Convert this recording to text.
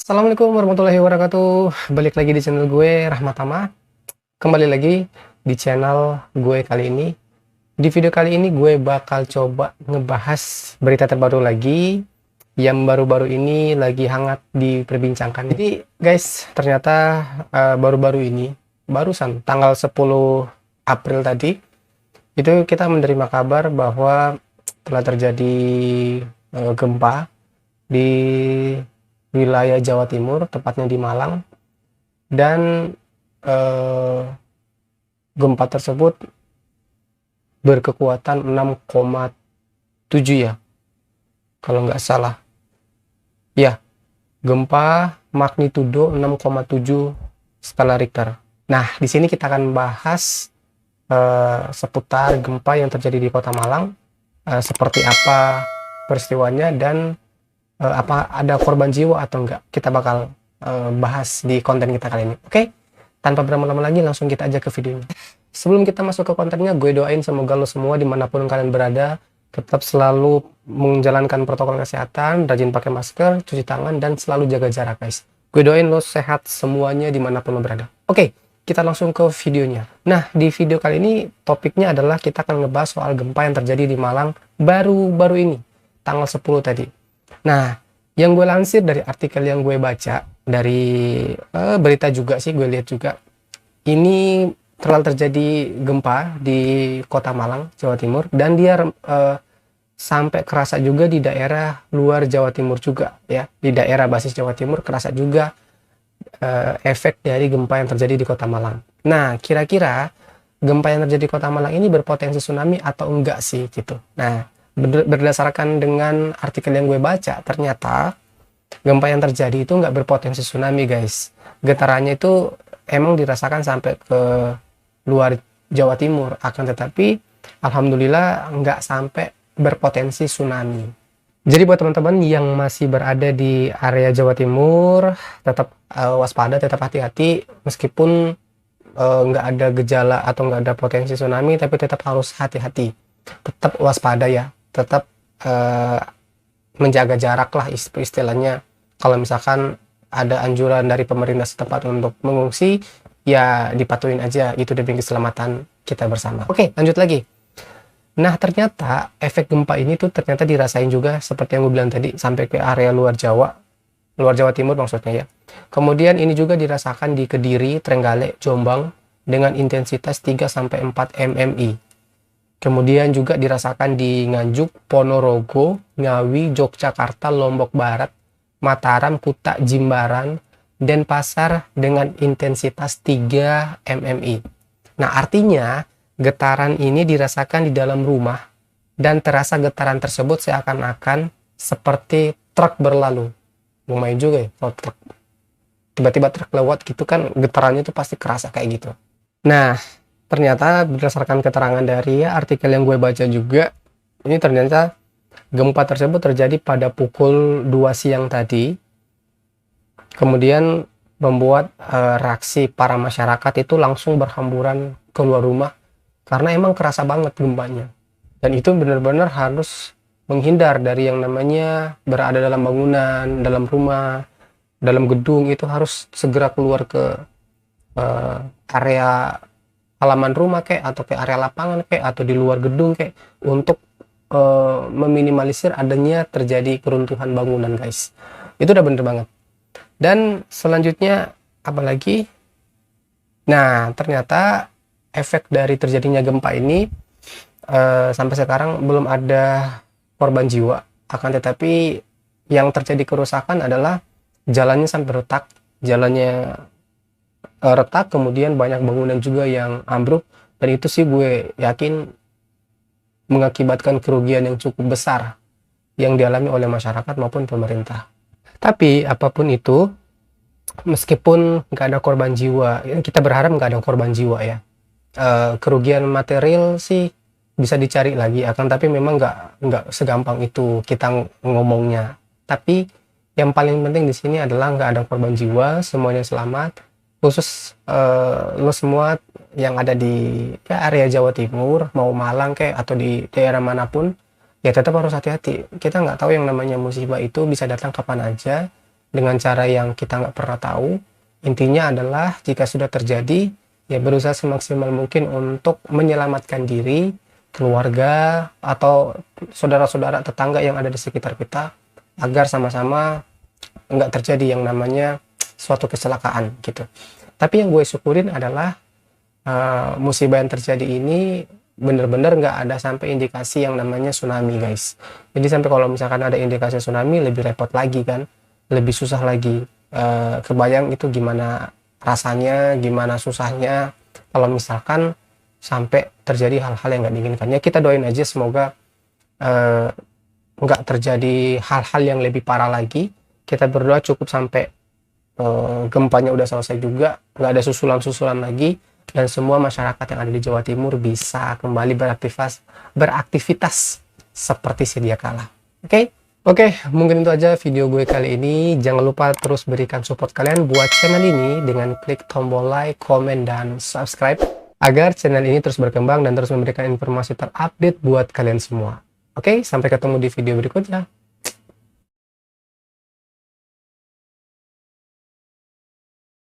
Assalamualaikum warahmatullahi wabarakatuh. Balik lagi di channel gue, Rahmatama. Kembali lagi di channel gue kali ini. Di video kali ini gue bakal coba ngebahas berita terbaru lagi yang baru-baru ini lagi hangat diperbincangkan. Jadi guys, ternyata baru-baru ini, barusan tanggal 10 April tadi, itu kita menerima kabar bahwa telah terjadi gempa di wilayah Jawa Timur, tepatnya di Malang, dan gempa tersebut berkekuatan 6,7 ya, kalau nggak salah. Ya, gempa magnitudo 6,7 skala Richter. Nah, di sini kita akan bahas seputar gempa yang terjadi di Kota Malang, seperti apa peristiwanya, dan apa ada korban jiwa atau enggak. Kita bakal bahas di konten kita kali ini. Oke, tanpa berlama-lama lagi langsung kita aja ke videonya. Sebelum kita masuk ke kontennya, gue doain semoga lo semua dimanapun kalian berada tetap selalu menjalankan protokol kesehatan, rajin pakai masker, cuci tangan, dan selalu jaga jarak guys. Gue doain lo sehat semuanya dimanapun lo berada. Oke, kita langsung ke videonya. Nah, di video kali ini topiknya adalah kita akan ngebahas soal gempa yang terjadi di Malang baru-baru ini, tanggal 10 tadi. Nah, yang gue lansir dari artikel yang gue baca, dari berita juga sih, gue lihat juga, ini telah terjadi gempa di Kota Malang, Jawa Timur, dan dia sampai kerasa juga di daerah luar Jawa Timur juga, ya. Di daerah basis Jawa Timur kerasa juga efek dari gempa yang terjadi di Kota Malang. Nah, kira-kira gempa yang terjadi di Kota Malang ini berpotensi tsunami atau enggak sih, gitu. Nah, berdasarkan dengan artikel yang gue baca, ternyata gempa yang terjadi itu nggak berpotensi tsunami guys. Getarannya itu emang dirasakan sampai ke luar Jawa Timur, akan tetapi alhamdulillah nggak sampai berpotensi tsunami. Jadi buat teman-teman yang masih berada di area Jawa Timur, tetap waspada, tetap hati-hati, meskipun nggak ada gejala atau nggak ada potensi tsunami, tapi tetap harus hati-hati, tetap waspada ya, tetap menjaga jarak lah istilahnya. Kalau misalkan ada anjuran dari pemerintah setempat untuk mengungsi, ya dipatuhin aja, itu demi keselamatan kita bersama. Oke, lanjut lagi. Nah, ternyata efek gempa ini tuh ternyata dirasain juga seperti yang gue bilang tadi, sampai ke area luar Jawa Timur maksudnya ya. Kemudian ini juga dirasakan di Kediri, Trenggalek, Jombang dengan intensitas 3-4 mmi. Kemudian juga dirasakan di Nganjuk, Ponorogo, Ngawi, Yogyakarta, Lombok Barat, Mataram, Kuta, Jimbaran, Denpasar dengan intensitas 3 mmi. Nah, artinya getaran ini dirasakan di dalam rumah dan terasa getaran tersebut seakan-akan seperti truk berlalu. Lumayan juga ya, kalau truk. Tiba-tiba truk lewat gitu kan, getarannya tuh pasti kerasa kayak gitu. Nah, ternyata berdasarkan keterangan dari artikel yang gue baca juga, ini ternyata gempa tersebut terjadi pada pukul 2 siang tadi. Kemudian membuat reaksi para masyarakat itu langsung berhamburan keluar rumah, karena emang kerasa banget gempanya. Dan itu benar-benar harus menghindar dari yang namanya berada dalam bangunan, dalam rumah, dalam gedung, itu harus segera keluar ke area halaman rumah kayak, atau ke area lapangan kayak, atau di luar gedung kayak, untuk meminimalisir adanya terjadi keruntuhan bangunan guys. Itu udah bener banget. Dan selanjutnya apalagi, nah ternyata efek dari terjadinya gempa ini sampai sekarang belum ada korban jiwa, akan tetapi yang terjadi kerusakan adalah jalannya sampai retak, jalannya retak, kemudian banyak bangunan juga yang ambruk, dan itu sih gue yakin mengakibatkan kerugian yang cukup besar yang dialami oleh masyarakat maupun pemerintah. Tapi apapun itu, meskipun nggak ada korban jiwa, kita berharap nggak ada korban jiwa ya. Kerugian material sih bisa dicari lagi, akan tapi memang nggak segampang itu kita ngomongnya. Tapi yang paling penting di sini adalah nggak ada korban jiwa, semuanya selamat. Khusus lo semua yang ada di area Jawa Timur, mau Malang kayak atau di daerah manapun, ya tetap harus hati-hati. Kita nggak tahu yang namanya musibah itu bisa datang kapan aja, dengan cara yang kita nggak pernah tahu. Intinya adalah jika sudah terjadi, ya berusaha semaksimal mungkin untuk menyelamatkan diri, keluarga, atau saudara-saudara tetangga yang ada di sekitar kita, agar sama-sama nggak terjadi yang namanya suatu kecelakaan gitu. Tapi yang gue syukurin adalah musibah yang terjadi ini bener-bener nggak ada sampai indikasi yang namanya tsunami, guys. Jadi sampai kalau misalkan ada indikasi tsunami, lebih repot lagi kan, lebih susah lagi. Kebayang itu gimana rasanya, gimana susahnya kalau misalkan sampai terjadi hal-hal yang nggak diinginkan. Ya kita doain aja semoga nggak terjadi hal-hal yang lebih parah lagi. Kita berdoa cukup sampai gempanya udah selesai juga, nggak ada susulan-susulan lagi, dan semua masyarakat yang ada di Jawa Timur bisa kembali beraktivitas seperti sedia kala. Oke, mungkin itu aja video gue kali ini. Jangan lupa terus berikan support kalian buat channel ini dengan klik tombol like, komen, dan subscribe agar channel ini terus berkembang dan terus memberikan informasi terupdate buat kalian semua. Oke, sampai ketemu di video berikutnya.